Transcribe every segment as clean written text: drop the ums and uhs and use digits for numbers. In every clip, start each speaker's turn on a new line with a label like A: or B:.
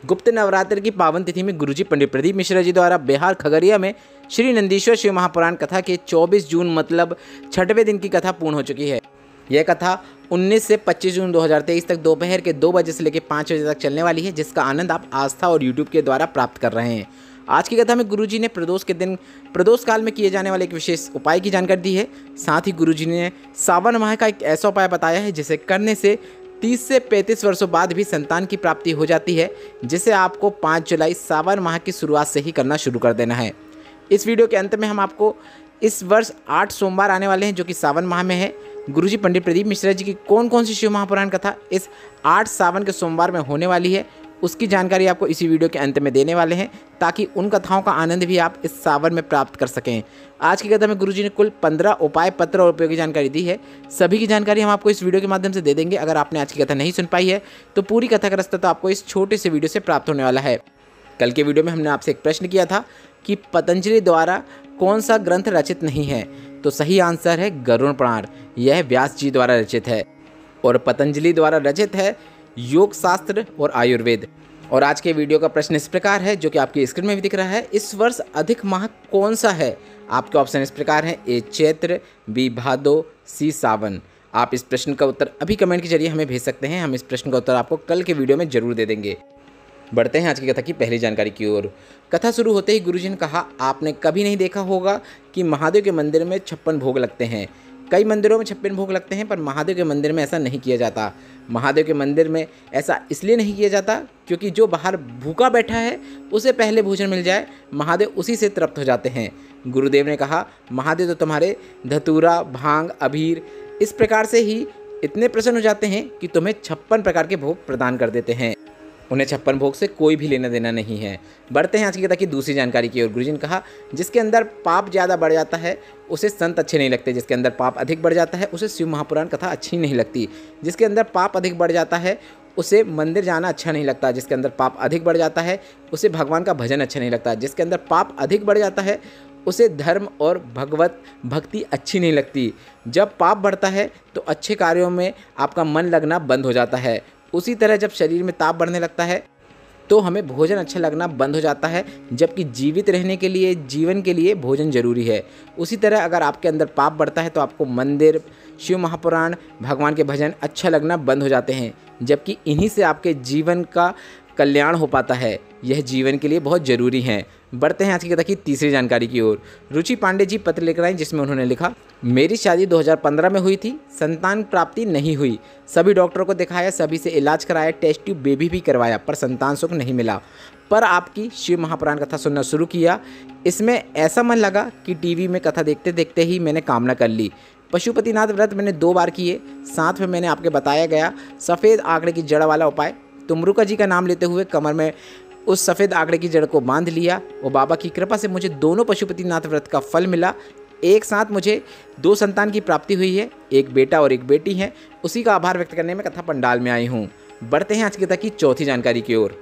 A: गुप्त नवरात्र की पावन तिथि में गुरुजी पंडित प्रदीप मिश्रा जी द्वारा बिहार खगड़िया में श्री नंदीश्वर शिव महापुराण कथा के 24 जून मतलब 6वें दिन की कथा पूर्ण हो चुकी है। यह कथा 19 से 25 जून 2023 तक दोपहर के 2 बजे से लेकर 5 बजे तक चलने वाली है, जिसका आनंद आप आस्था और यूट्यूब के द्वारा प्राप्त कर रहे हैं। आज की कथा में गुरुजी ने प्रदोष के दिन प्रदोष काल में किए जाने वाले एक विशेष उपाय की जानकारी दी है। साथ ही गुरुजी ने सावन माह का एक ऐसा उपाय बताया है जिसे करने से 30 से 35 वर्षों बाद भी संतान की प्राप्ति हो जाती है, जिसे आपको 5 जुलाई सावन माह की शुरुआत से ही करना शुरू कर देना है। इस वीडियो के अंत में हम आपको इस वर्ष 8 सोमवार आने वाले हैं जो कि सावन माह में है। गुरुजी पंडित प्रदीप मिश्रा जी की कौन कौन सी शिव महापुराण कथा इस 8 सावन के सोमवार में होने वाली है, उसकी जानकारी आपको इसी वीडियो के अंत में देने वाले हैं, ताकि उन कथाओं का आनंद भी आप इस सावन में प्राप्त कर सकें। आज की कथा में गुरुजी ने कुल 15 उपाय पत्र और उपयोगी जानकारी दी है। सभी की जानकारी हम आपको इस वीडियो के माध्यम से दे देंगे। अगर आपने आज की कथा नहीं सुन पाई है तो पूरी कथा का रास्ता तो आपको इस छोटे से वीडियो से प्राप्त होने वाला है। कल के वीडियो में हमने आपसे एक प्रश्न किया था कि पतंजलि द्वारा कौन सा ग्रंथ रचित नहीं है, तो सही आंसर है गरुड़ पुराण। यह व्यास जी द्वारा रचित है और पतंजलि द्वारा रचित है योग शास्त्र और आयुर्वेद। और आज के वीडियो का प्रश्न इस प्रकार है, जो कि आपकी स्क्रीन में भी दिख रहा है। इस वर्ष अधिक माह कौन सा है? आपके ऑप्शन इस प्रकार हैं, ए चैत्र, बी भादो, सी सावन। आप इस प्रश्न का उत्तर अभी कमेंट के जरिए हमें भेज सकते हैं। हम इस प्रश्न का उत्तर आपको कल के वीडियो में जरूर दे देंगे। बढ़ते हैं आज की कथा की पहली जानकारी की ओर। कथा शुरू होते ही गुरुजी ने कहा, आपने कभी नहीं देखा होगा कि महादेव के मंदिर में 56 भोग लगते हैं। कई मंदिरों में 56 भोग लगते हैं, पर महादेव के मंदिर में ऐसा नहीं किया जाता। महादेव के मंदिर में ऐसा इसलिए नहीं किया जाता क्योंकि जो बाहर भूखा बैठा है उसे पहले भोजन मिल जाए, महादेव उसी से तृप्त हो जाते हैं। गुरुदेव ने कहा, महादेव तो तुम्हारे धतूरा, भांग, अबीर इस प्रकार से ही इतने प्रसन्न हो जाते हैं कि तुम्हें 56 प्रकार के भोग प्रदान कर देते हैं। उन्हें 56 भोग से कोई भी लेना देना नहीं है। बढ़ते हैं आज की कथा की दूसरी जानकारी की ओर। गुरुजी ने कहा, जिसके अंदर पाप ज़्यादा बढ़ जाता है उसे संत अच्छे नहीं लगते। जिसके अंदर पाप अधिक बढ़ जाता है उसे शिव महापुराण कथा अच्छी नहीं लगती। जिसके अंदर पाप अधिक बढ़ जाता है उसे मंदिर जाना अच्छा नहीं लगता। जिसके अंदर पाप अधिक बढ़ जाता है उसे भगवान का भजन अच्छा नहीं लगता। जिसके अंदर पाप अधिक बढ़ जाता है उसे धर्म और भगवत भक्ति अच्छी नहीं लगती। जब पाप बढ़ता है तो अच्छे कार्यों में आपका मन लगना बंद हो जाता है। उसी तरह जब शरीर में ताप बढ़ने लगता है तो हमें भोजन अच्छा लगना बंद हो जाता है, जबकि जीवित रहने के लिए, जीवन के लिए भोजन जरूरी है। उसी तरह अगर आपके अंदर पाप बढ़ता है तो आपको मंदिर, शिव महापुराण, भगवान के भजन अच्छा लगना बंद हो जाते हैं, जबकि इन्हीं से आपके जीवन का कल्याण हो पाता है। यह जीवन के लिए बहुत ज़रूरी है। बढ़ते हैं आज की कथा की तीसरी जानकारी की ओर। रुचि पांडे जी पत्र लेकर आई, जिसमें उन्होंने लिखा, मेरी शादी 2015 में हुई थी, संतान प्राप्ति नहीं हुई। सभी डॉक्टरों को दिखाया, सभी से इलाज कराया, टेस्ट ट्यूब बेबी भी करवाया, पर संतान सुख नहीं मिला। पर आपकी शिव महापुराण कथा सुनना शुरू किया। इसमें ऐसा मन लगा कि टीवी में कथा देखते देखते ही मैंने कामना कर ली। पशुपतिनाथ व्रत मैंने 2 बार किए। साथ में मैंने आपके बताया गया सफ़ेद आंकड़े की जड़ वाला उपाय। तुमरुका जी का नाम लेते हुए कमर में उस सफ़ेद आंकड़े की जड़ को बांध लिया और बाबा की कृपा से मुझे दोनों पशुपतिनाथ व्रत का फल मिला। एक साथ मुझे 2 संतान की प्राप्ति हुई है, एक बेटा और एक बेटी है। उसी का आभार व्यक्त करने में कथा पंडाल में आई हूँ। बढ़ते हैं आज की कथा की चौथी जानकारी की ओर।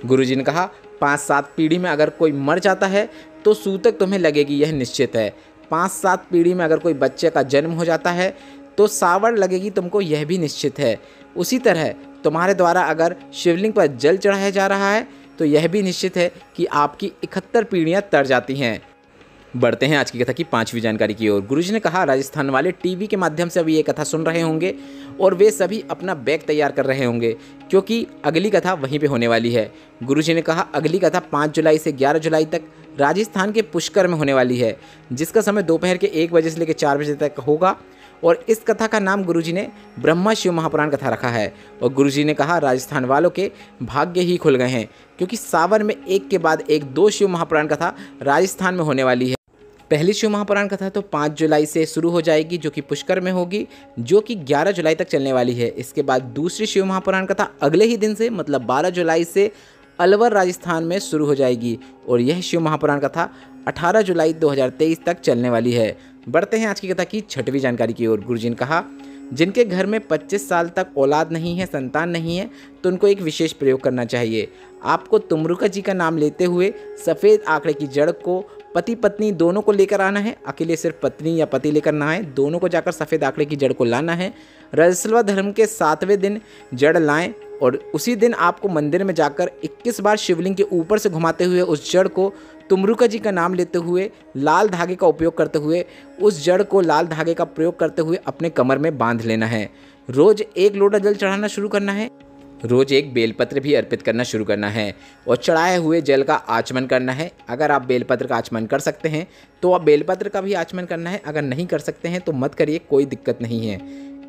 A: गुरुजी ने कहा, 5-7 पीढ़ी में अगर कोई मर जाता है तो सूतक तुम्हें लगेगी, यह निश्चित है। 5-7 पीढ़ी में अगर कोई बच्चे का जन्म हो जाता है तो सावड़ लगेगी तुमको, यह भी निश्चित है। उसी तरह तुम्हारे द्वारा अगर शिवलिंग पर जल चढ़ाया जा रहा है तो यह भी निश्चित है कि आपकी 71 पीढ़ियाँ तर जाती हैं। बढ़ते हैं आज की कथा की 5वीं जानकारी की ओर। गुरुजी ने कहा, राजस्थान वाले टीवी के माध्यम से अभी ये कथा सुन रहे होंगे और वे सभी अपना बैग तैयार कर रहे होंगे, क्योंकि अगली कथा वहीं पे होने वाली है। गुरुजी ने कहा, अगली कथा 5 जुलाई से 11 जुलाई तक राजस्थान के पुष्कर में होने वाली है, जिसका समय दोपहर के 1 बजे से लेकर 4 बजे तक होगा। और इस कथा का नाम गुरुजी ने ब्रह्मा शिव महापुराण कथा रखा है। और गुरुजी ने कहा, राजस्थान वालों के भाग्य ही खुल गए हैं, क्योंकि सावन में एक के बाद एक 2 शिव महापुराण कथा राजस्थान में होने वाली है। पहली शिव महापुराण कथा तो 5 जुलाई से शुरू हो जाएगी, जो कि पुष्कर में होगी, जो कि 11 जुलाई तक चलने वाली है। इसके बाद दूसरी शिव महापुराण कथा अगले ही दिन से मतलब 12 जुलाई से अलवर राजस्थान में शुरू हो जाएगी और यह शिव महापुराण कथा 18 जुलाई 2023 तक चलने वाली है। बढ़ते हैं आज की कथा की 6वीं जानकारी की ओर। गुरुजी ने कहा, जिनके घर में 25 साल तक औलाद नहीं है, संतान नहीं है, तो उनको एक विशेष प्रयोग करना चाहिए। आपको तुमरुका जी का नाम लेते हुए सफ़ेद आंकड़े की जड़ को पति पत्नी दोनों को लेकर आना है, अकेले सिर्फ पत्नी या पति लेकर ना आए, दोनों को जाकर सफ़ेद आंकड़े की जड़ को लाना है। रजस्वला धर्म के 7वें दिन जड़ लाएं और उसी दिन आपको मंदिर में जाकर 21 बार शिवलिंग के ऊपर से घुमाते हुए उस जड़ को तुमरुका जी का नाम लेते हुए लाल धागे का उपयोग करते हुए उस जड़ को लाल धागे का प्रयोग करते हुए अपने कमर में बांध लेना है। रोज़ 1 लोटा जल चढ़ाना शुरू करना है। रोज़ 1 बेलपत्र भी अर्पित करना शुरू करना है और चढ़ाए हुए जल का आचमन करना है। अगर आप बेलपत्र का आचमन कर सकते हैं तो आप बेलपत्र का भी आचमन करना है, अगर नहीं कर सकते हैं तो मत करिए, कोई दिक्कत नहीं है।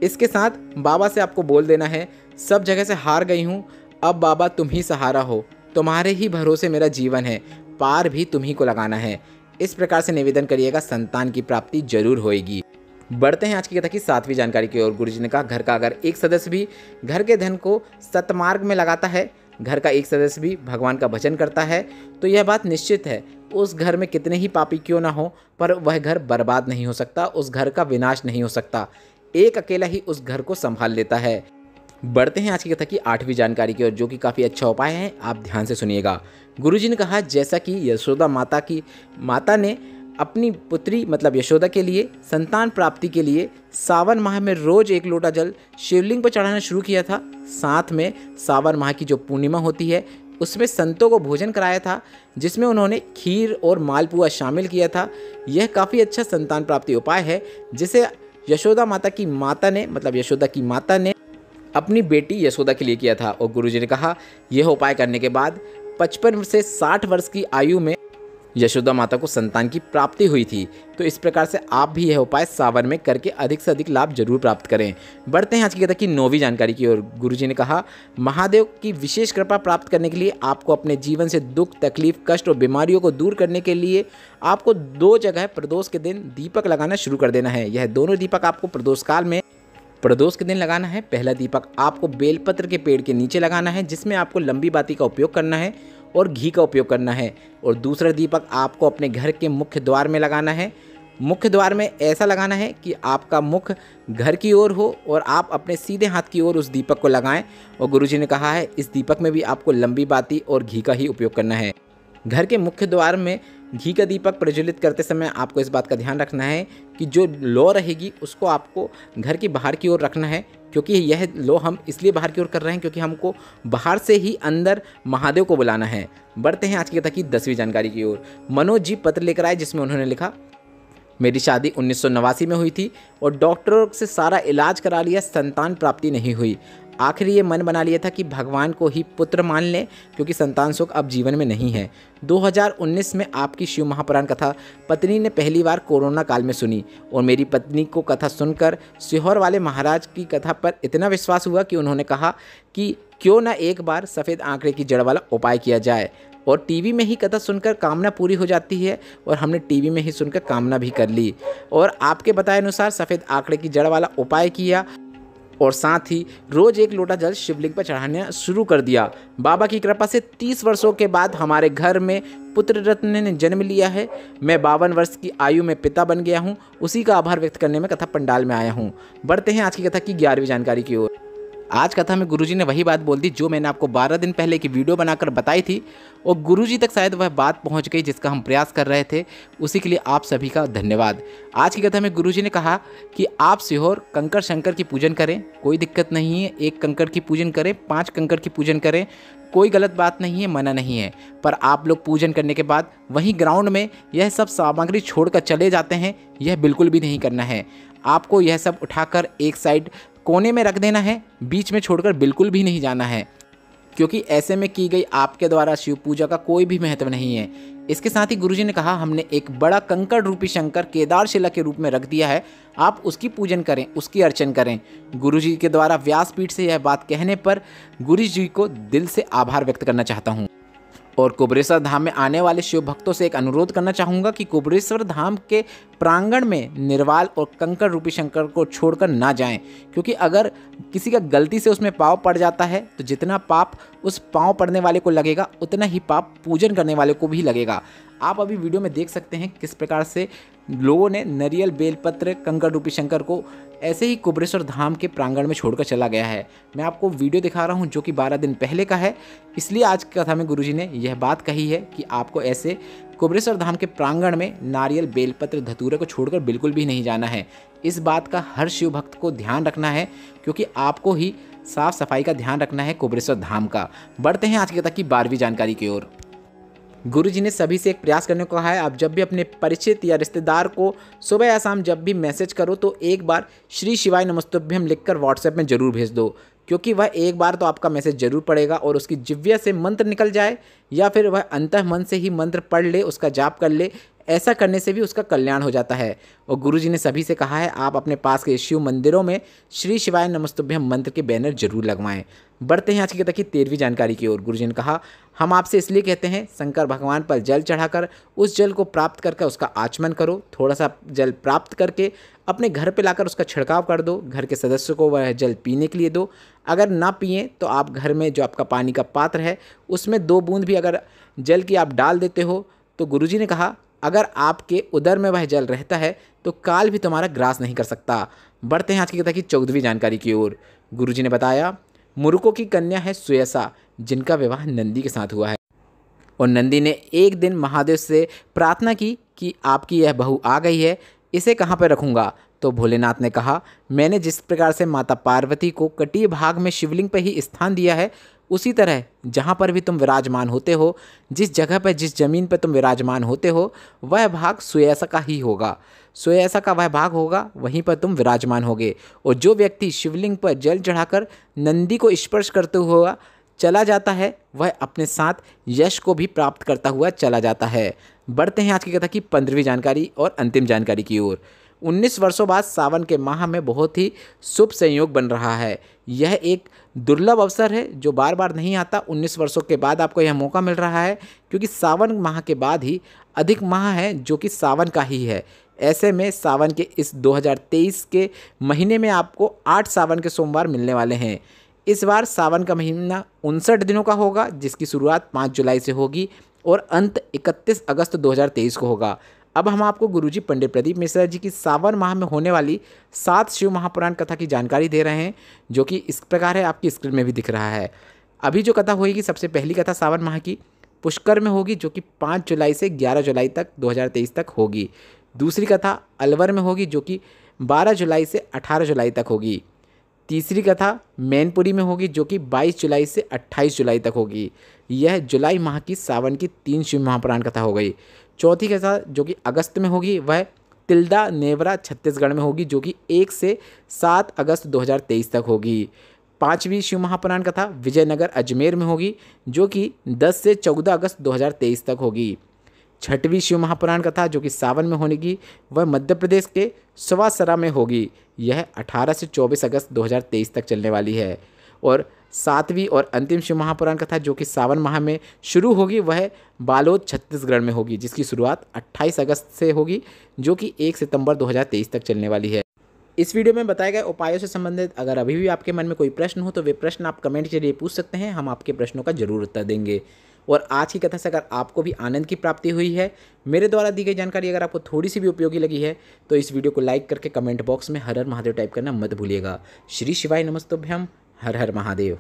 A: इसके साथ बाबा से आपको बोल देना है, सब जगह से हार गई हूँ, अब बाबा तुम ही सहारा हो, तुम्हारे ही भरोसे मेरा जीवन है, पार भी तुम ही को लगाना है। इस प्रकार से निवेदन करिएगा, संतान की प्राप्ति जरूर होएगी। बढ़ते हैं आज की कथा की 7वीं जानकारी की ओर। गुरुजी ने कहा, घर का अगर एक सदस्य भी घर के धन को सतमार्ग में लगाता है, घर का एक सदस्य भी भगवान का भजन करता है, तो यह बात निश्चित है उस घर में कितने ही पापी क्यों ना हो, पर वह घर बर्बाद नहीं हो सकता, उस घर का विनाश नहीं हो सकता। एक अकेला ही उस घर को संभाल लेता है। बढ़ते हैं आज की कथा की 8वीं जानकारी की ओर, जो कि काफ़ी अच्छा उपाय है, आप ध्यान से सुनिएगा। गुरुजी ने कहा, जैसा कि यशोदा माता ने अपनी पुत्री मतलब यशोदा के लिए संतान प्राप्ति के लिए सावन माह में रोज 1 लोटा जल शिवलिंग पर चढ़ाना शुरू किया था, साथ में सावन माह की जो पूर्णिमा होती है उसमें संतों को भोजन कराया था, जिसमें उन्होंने खीर और मालपुआ शामिल किया था। यह काफ़ी अच्छा संतान प्राप्ति उपाय है, जिसे यशोदा की माता ने अपनी बेटी यशोदा के लिए किया था। और गुरुजी ने कहा, यह उपाय करने के बाद 55 से 60 वर्ष की आयु में यशोदा माता को संतान की प्राप्ति हुई थी। तो इस प्रकार से आप भी यह उपाय सावन में करके अधिक से अधिक लाभ जरूर प्राप्त करें। बढ़ते हैं आज की कथा की 9वीं जानकारी की ओर। गुरुजी ने कहा, महादेव की विशेष कृपा प्राप्त करने के लिए आपको अपने जीवन से दुख, तकलीफ, कष्ट और बीमारियों को दूर करने के लिए आपको 2 जगह प्रदोष के दिन दीपक लगाना शुरू कर देना है। यह दोनों दीपक आपको प्रदोष के दिन लगाना है। पहला दीपक आपको बेलपत्र के पेड़ के नीचे लगाना है, जिसमें आपको लंबी बाती का उपयोग करना है और घी का उपयोग करना है। और दूसरा दीपक आपको अपने घर के मुख्य द्वार में लगाना है। मुख्य द्वार में ऐसा लगाना है कि आपका मुख घर की ओर हो और आप अपने सीधे हाथ की ओर उस दीपक को लगाएं। और गुरुजी ने कहा है, इस दीपक में भी आपको लंबी बाती और घी का ही उपयोग करना है। घर के मुख्य द्वार में घी का दीपक प्रज्वलित करते समय आपको इस बात का ध्यान रखना है कि जो लौ रहेगी उसको आपको घर की बाहर की ओर रखना है, क्योंकि यह लौ हम इसलिए बाहर की ओर कर रहे हैं क्योंकि हमको बाहर से ही अंदर महादेव को बुलाना है। बढ़ते हैं आज की कथा की 10वीं जानकारी की ओर। मनोज जी पत्र लेकर आए, जिसमें उन्होंने लिखा, मेरी शादी 1989 में हुई थी और डॉक्टरों से सारा इलाज करा लिया, संतान प्राप्ति नहीं हुई। आखिर ये मन बना लिया था कि भगवान को ही पुत्र मान लें, क्योंकि संतान सुख अब जीवन में नहीं है। 2019 में आपकी शिव महापुराण कथा पत्नी ने पहली बार कोरोना काल में सुनी और मेरी पत्नी को कथा सुनकर सीहोर वाले महाराज की कथा पर इतना विश्वास हुआ कि उन्होंने कहा कि क्यों ना एक बार सफ़ेद आंकड़े की जड़ वाला उपाय किया जाए। और टीवी में ही कथा सुनकर कामना पूरी हो जाती है, और हमने टीवी में ही सुनकर कामना भी कर ली और आपके बताए अनुसार सफ़ेद आंकड़े की जड़ वाला उपाय किया और साथ ही रोज 1 लोटा जल शिवलिंग पर चढ़ाना शुरू कर दिया। बाबा की कृपा से 30 वर्षों के बाद हमारे घर में पुत्र रत्न ने जन्म लिया है। मैं 52 वर्ष की आयु में पिता बन गया हूँ। उसी का आभार व्यक्त करने में कथा पंडाल में आया हूँ। बढ़ते हैं आज की कथा की 11वीं जानकारी की ओर। आज कथा में गुरुजी ने वही बात बोल दी जो मैंने आपको 12 दिन पहले की वीडियो बनाकर बताई थी, और गुरुजी तक शायद वह बात पहुंच गई जिसका हम प्रयास कर रहे थे। उसी के लिए आप सभी का धन्यवाद। आज की कथा में गुरुजी ने कहा कि आप सीहोर कंकर शंकर की पूजन करें, कोई दिक्कत नहीं है। 1 कंकर की पूजन करें, 5 कंकर की पूजन करें, कोई गलत बात नहीं है, मना नहीं है। पर आप लोग पूजन करने के बाद वहीं ग्राउंड में यह सब सामग्री छोड़कर चले जाते हैं, यह बिल्कुल भी नहीं करना है। आपको यह सब उठाकर एक साइड कोने में रख देना है, बीच में छोड़कर बिल्कुल भी नहीं जाना है, क्योंकि ऐसे में की गई आपके द्वारा शिव पूजा का कोई भी महत्व नहीं है। इसके साथ ही गुरुजी ने कहा, हमने एक बड़ा कंकड़ रूपी शंकर केदार शिला के रूप में रख दिया है, आप उसकी पूजन करें, उसकी अर्चन करें। गुरुजी के द्वारा व्यासपीठ से यह बात कहने पर गुरुजी को दिल से आभार व्यक्त करना चाहता हूँ। और कुबरेश्वर धाम में आने वाले शिव भक्तों से एक अनुरोध करना चाहूँगा कि कुबरेश्वर धाम के प्रांगण में निर्वाल और कंकड़ रूपी शंकर को छोड़कर ना जाएं, क्योंकि अगर किसी का गलती से उसमें पाँव पड़ जाता है तो जितना पाप उस पाँव पड़ने वाले को लगेगा उतना ही पाप पूजन करने वाले को भी लगेगा। आप अभी वीडियो में देख सकते हैं किस प्रकार से लोगों ने नारियल, बेलपत्र, कंकड़ रूपी शंकर को ऐसे ही कुबरेश्वर धाम के प्रांगण में छोड़कर चला गया है। मैं आपको वीडियो दिखा रहा हूं जो कि 12 दिन पहले का है, इसलिए आज की कथा में गुरुजी ने यह बात कही है कि आपको ऐसे कुबरेश्वर धाम के प्रांगण में नारियल, बेलपत्र, धतूरे को छोड़कर बिल्कुल भी नहीं जाना है। इस बात का हर शिव भक्त को ध्यान रखना है, क्योंकि आपको ही साफ सफाई का ध्यान रखना है कुबरेश्वर धाम का। बढ़ते हैं आज की कथा की 12वीं जानकारी की ओर। गुरुजी ने सभी से एक प्रयास करने को कहा है, आप जब भी अपने परिचित या रिश्तेदार को सुबह या शाम जब भी मैसेज करो तो एक बार श्री शिवाय नमस्तुभ्यम लिखकर व्हाट्सएप में ज़रूर भेज दो, क्योंकि वह एक बार तो आपका मैसेज जरूर पढ़ेगा और उसकी जिह्वा से मंत्र निकल जाए या फिर वह अंतः मन से ही मंत्र पढ़ ले, उसका जाप कर ले। ऐसा करने से भी उसका कल्याण हो जाता है। और गुरुजी ने सभी से कहा है, आप अपने पास के शिव मंदिरों में श्री शिवाय नमस्तुभ्यम मंत्र के बैनर जरूर लगवाएं। बढ़ते हैं आज की कथा की 13वीं जानकारी की ओर। गुरुजी ने कहा, हम आपसे इसलिए कहते हैं, शंकर भगवान पर जल चढ़ाकर उस जल को प्राप्त करके उसका आचमन करो। थोड़ा सा जल प्राप्त करके अपने घर पे लाकर उसका छिड़काव कर दो। घर के सदस्यों को वह जल पीने के लिए दो। अगर ना पिए तो आप घर में जो आपका पानी का पात्र है उसमें 2 बूंद भी अगर जल की आप डाल देते हो तो गुरुजी ने कहा, अगर आपके उदर में वह जल रहता है तो काल भी तुम्हारा ग्रास नहीं कर सकता। बढ़ते हैं आज की कथा की 14वीं जानकारी की ओर। गुरुजी ने बताया, मुरुकों की कन्या है सुयसा, जिनका विवाह नंदी के साथ हुआ है। और नंदी ने एक दिन महादेव से प्रार्थना की कि आपकी यह बहू आ गई है, इसे कहाँ पर रखूँगा। तो भोलेनाथ ने कहा, मैंने जिस प्रकार से माता पार्वती को कटी भाग में शिवलिंग पर ही स्थान दिया है, उसी तरह जहाँ पर भी तुम विराजमान होते हो, जिस जगह पर, जिस जमीन पर तुम विराजमान होते हो, वह भाग सुयसा का ही होगा। सुयसा का वह भाग होगा, वहीं पर तुम विराजमान होगे। और जो व्यक्ति शिवलिंग पर जल चढ़ाकर नंदी को स्पर्श करते हुआ चला जाता है, वह अपने साथ यश को भी प्राप्त करता हुआ चला जाता है। बढ़ते हैं आज की कथा की 15वीं जानकारी और अंतिम जानकारी की ओर। 19 वर्षों बाद सावन के माह में बहुत ही शुभ संयोग बन रहा है। यह एक दुर्लभ अवसर है जो बार बार नहीं आता। 19 वर्षों के बाद आपको यह मौका मिल रहा है, क्योंकि सावन माह के बाद ही अधिक माह है जो कि सावन का ही है। ऐसे में सावन के इस 2023 के महीने में आपको 8 सावन के सोमवार मिलने वाले हैं। इस बार सावन का महीना 59 दिनों का होगा, जिसकी शुरुआत 5 जुलाई से होगी और अंत 31 अगस्त 2023 को होगा। अब हम आपको गुरुजी पंडित प्रदीप मिश्रा जी की सावन माह में होने वाली 7 शिव महापुराण कथा की जानकारी दे रहे हैं, जो कि इस प्रकार है, आपकी स्क्रीन में भी दिख रहा है। अभी जो कथा होगी, सबसे पहली कथा सावन माह की पुष्कर में होगी, जो कि 5 जुलाई से 11 जुलाई तक 2023 तक होगी। दूसरी कथा अलवर में होगी, जो कि 12 जुलाई से 18 जुलाई तक होगी। तीसरी कथा मैनपुरी में होगी, जो कि 22 जुलाई से 28 जुलाई तक होगी। यह जुलाई माह की सावन की 3 शिव महापुराण कथा हो गई। चौथी कथा जो कि अगस्त में होगी, वह तिल्दा नेवरा छत्तीसगढ़ में होगी, जो कि 1 से 7 अगस्त 2023 तक होगी। 5वीं शिव महापुराण कथा विजयनगर अजमेर में होगी, जो कि 10 से 14 अगस्त 2023 तक होगी। 6वीं शिव महापुराण कथा जो कि सावन में होगी, वह मध्य प्रदेश के सवासरा में होगी। यह 18 से 24 अगस्त 2023 तक चलने वाली है। और 7वीं और अंतिम शिव महापुराण कथा जो कि सावन माह में शुरू होगी, वह बालोद छत्तीसगढ़ में होगी, जिसकी शुरुआत 28 अगस्त से होगी, जो कि 1 सितंबर 2023 तक चलने वाली है। इस वीडियो में बताए गए उपायों से संबंधित अगर अभी भी आपके मन में कोई प्रश्न हो तो वे प्रश्न आप कमेंट के जरिए पूछ सकते हैं, हम आपके प्रश्नों का जरूर उत्तर देंगे। और आज की कथा से अगर आपको भी आनंद की प्राप्ति हुई है, मेरे द्वारा दी गई जानकारी अगर आपको थोड़ी सी भी उपयोगी लगी है, तो इस वीडियो को लाइक करके कमेंट बॉक्स में हर हर महादेव टाइप करना मत भूलिएगा। श्री शिवाय नमस्तुभ्यम। हर हर महादेव।